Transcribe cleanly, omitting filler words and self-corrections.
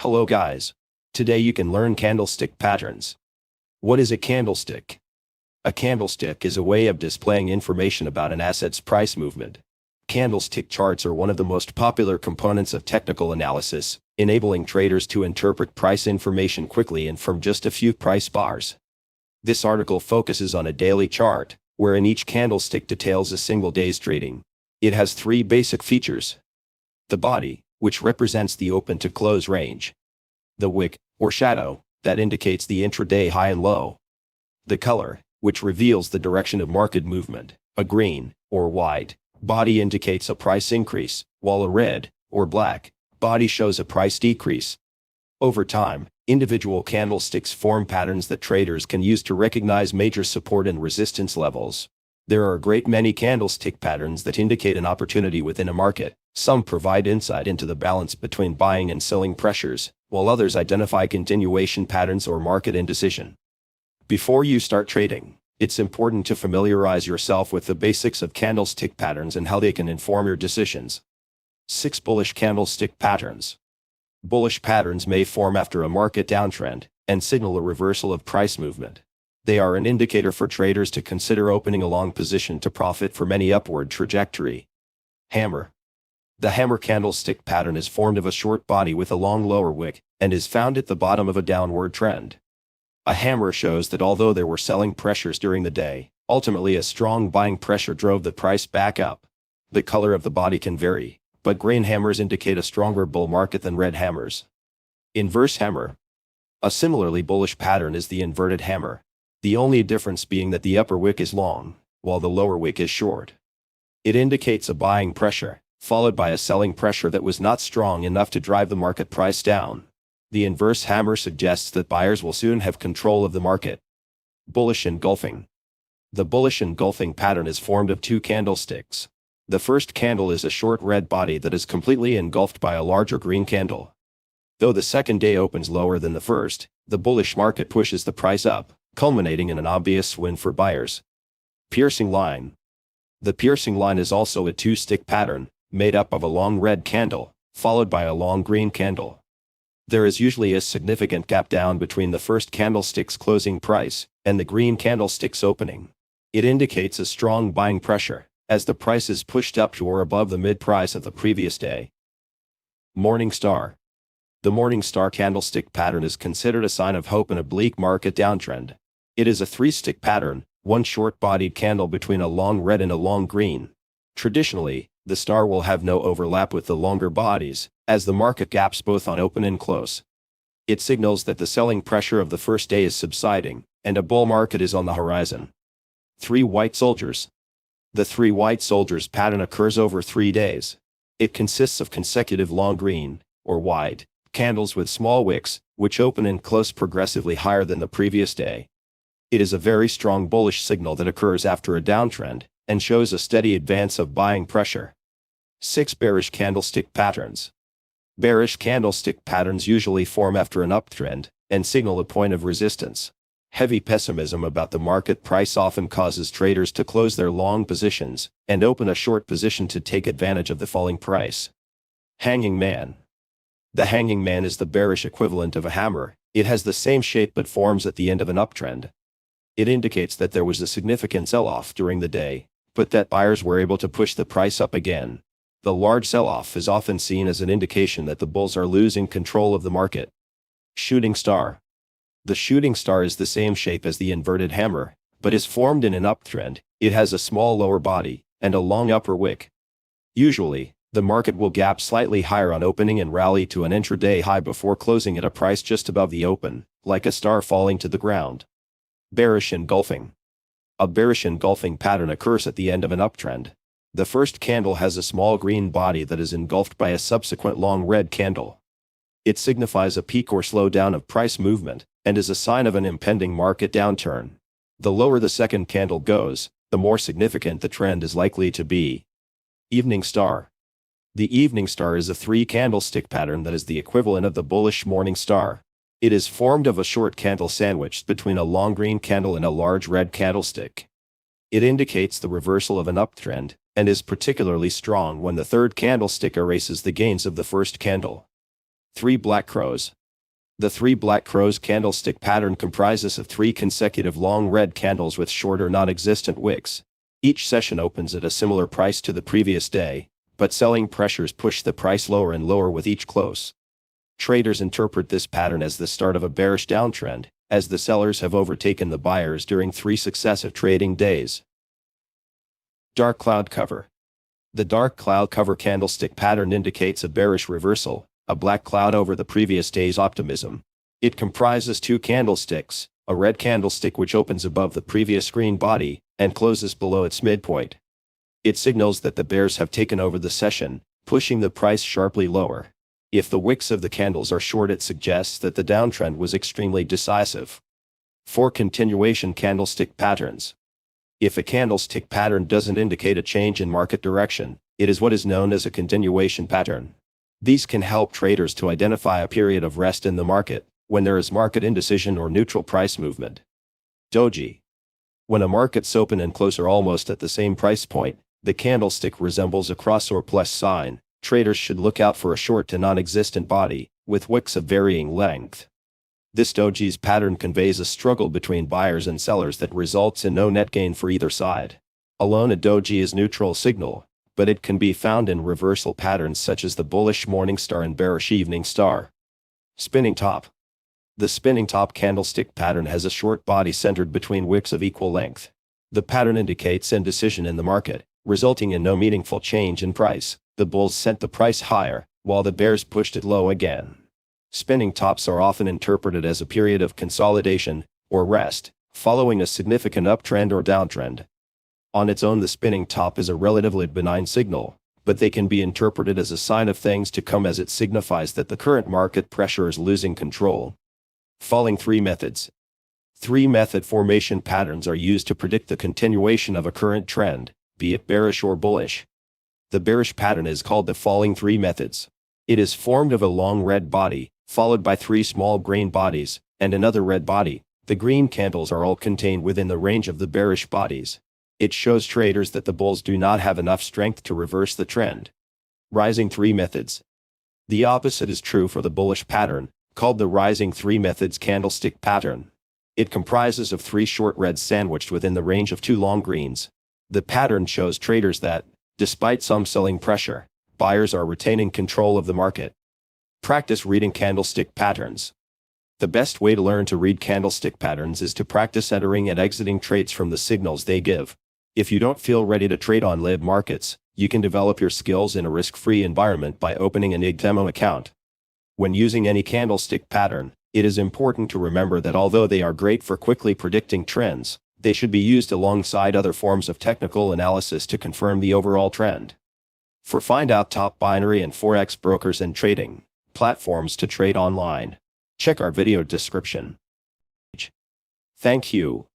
Hello guys. Today you can learn candlestick patterns. What is a candlestick? A candlestick is a way of displaying information about an asset's price movement. Candlestick charts are one of the most popular components of technical analysis, enabling traders to interpret price information quickly and from just a few price bars. This article focuses on a daily chart, wherein each candlestick details a single day's trading. It has three basic features: the body, which represents the open to close range; the wick, or shadow, that indicates the intraday high and low; the color, which reveals the direction of market movement. A green, or white, body indicates a price increase, while a red, or black, body shows a price decrease. Over time, individual candlesticks form patterns that traders can use to recognize major support and resistance levels. There are a great many candlestick patterns that indicate an opportunity within a market. Some provide insight into the balance between buying and selling pressures, while others identify continuation patterns or market indecision. Before you start trading, it's important to familiarize yourself with the basics of candlestick patterns and how they can inform your decisions. 6 bullish candlestick patterns. Bullish patterns may form after a market downtrend and signal a reversal of price movement. They are an indicator for traders to consider opening a long position to profit from any upward trajectory. Hammer. The hammer candlestick pattern is formed of a short body with a long lower wick and is found at the bottom of a downward trend. A hammer shows that although there were selling pressures during the day, ultimately a strong buying pressure drove the price back up. The color of the body can vary, but green hammers indicate a stronger bull market than red hammers. Inverse hammer. A similarly bullish pattern is the inverted hammer, the only difference being that the upper wick is long, while the lower wick is short. It indicates a buying pressure, followed by a selling pressure that was not strong enough to drive the market price down. The inverse hammer suggests that buyers will soon have control of the market. Bullish engulfing. The bullish engulfing pattern is formed of 2 candlesticks. The first candle is a short red body that is completely engulfed by a larger green candle. Though the second day opens lower than the first, the bullish market pushes the price up, culminating in an obvious win for buyers. Piercing line. The piercing line is also a 2-stick pattern, made up of a long red candle, followed by a long green candle. There is usually a significant gap down between the first candlestick's closing price and the green candlestick's opening. It indicates a strong buying pressure, as the price is pushed up to or above the mid-price of the previous day. Morning star. The morning star candlestick pattern is considered a sign of hope in a bleak market downtrend. It is a 3-stick pattern, one short-bodied candle between a long red and a long green. Traditionally, the star will have no overlap with the longer bodies, as the market gaps both on open and close. It signals that the selling pressure of the first day is subsiding, and a bull market is on the horizon. 3 white soldiers. The 3 white soldiers pattern occurs over 3 days. It consists of consecutive long green, or white, candles with small wicks, which open and close progressively higher than the previous day. It is a very strong bullish signal that occurs after a downtrend, and shows a steady advance of buying pressure. 6 bearish candlestick patterns. Bearish candlestick patterns usually form after an uptrend, and signal a point of resistance. Heavy pessimism about the market price often causes traders to close their long positions, and open a short position to take advantage of the falling price. Hanging man. The hanging man is the bearish equivalent of a hammer. It has the same shape but forms at the end of an uptrend. It indicates that there was a significant sell-off during the day, but that buyers were able to push the price up again. The large sell-off is often seen as an indication that the bulls are losing control of the market. Shooting star. The shooting star is the same shape as the inverted hammer, but is formed in an uptrend. It has a small lower body and a long upper wick. Usually, the market will gap slightly higher on opening and rally to an intraday high before closing at a price just above the open, like a star falling to the ground. Bearish engulfing. A bearish engulfing pattern occurs at the end of an uptrend. The first candle has a small green body that is engulfed by a subsequent long red candle. It signifies a peak or slowdown of price movement, and is a sign of an impending market downturn. The lower the second candle goes, the more significant the trend is likely to be. Evening star. The evening star is a 3-candlestick pattern that is the equivalent of the bullish morning star. It is formed of a short candle sandwiched between a long green candle and a large red candlestick. It indicates the reversal of an uptrend, and is particularly strong when the third candlestick erases the gains of the first candle. 3 Black Crows. The 3 Black Crows candlestick pattern comprises of 3 consecutive long red candles with short or non-existent wicks. Each session opens at a similar price to the previous day, but selling pressures push the price lower and lower with each close. Traders interpret this pattern as the start of a bearish downtrend, as the sellers have overtaken the buyers during 3 successive trading days. Dark Cloud Cover. The dark cloud cover candlestick pattern indicates a bearish reversal, a black cloud over the previous day's optimism. It comprises 2 candlesticks, a red candlestick which opens above the previous green body and closes below its midpoint. It signals that the bears have taken over the session, pushing the price sharply lower. If the wicks of the candles are short, it suggests that the downtrend was extremely decisive. 4 Continuation Candlestick Patterns. If a candlestick pattern doesn't indicate a change in market direction, it is what is known as a continuation pattern. These can help traders to identify a period of rest in the market, when there is market indecision or neutral price movement. Doji. When a market's open and close are almost at the same price point, the candlestick resembles a cross or plus sign. Traders should look out for a short to non-existent body, with wicks of varying length. This doji's pattern conveys a struggle between buyers and sellers that results in no net gain for either side. Alone, a doji is neutral signal, but it can be found in reversal patterns such as the bullish morning star and bearish evening star. Spinning top. The spinning top candlestick pattern has a short body centered between wicks of equal length. The pattern indicates indecision in the market, resulting in no meaningful change in price. The bulls sent the price higher, while the bears pushed it low again. Spinning tops are often interpreted as a period of consolidation, or rest, following a significant uptrend or downtrend. On its own, the spinning top is a relatively benign signal, but they can be interpreted as a sign of things to come, as it signifies that the current market pressure is losing control. Falling 3 methods. 3-method formation patterns are used to predict the continuation of a current trend, be it bearish or bullish. The bearish pattern is called the falling 3 methods. It is formed of a long red body, followed by 3 small green bodies, and another red body. The green candles are all contained within the range of the bearish bodies. It shows traders that the bulls do not have enough strength to reverse the trend. Rising 3 methods. The opposite is true for the bullish pattern, called the rising 3 methods candlestick pattern. It comprises of 3 short reds sandwiched within the range of 2 long greens. The pattern shows traders that, despite some selling pressure, buyers are retaining control of the market. Practice reading candlestick patterns. The best way to learn to read candlestick patterns is to practice entering and exiting trades from the signals they give. If you don't feel ready to trade on live markets, you can develop your skills in a risk-free environment by opening an IG demo account. When using any candlestick pattern, it is important to remember that although they are great for quickly predicting trends, they should be used alongside other forms of technical analysis to confirm the overall trend. Find out top binary and forex brokers and trading platforms to trade online. Check our video description. Thank you.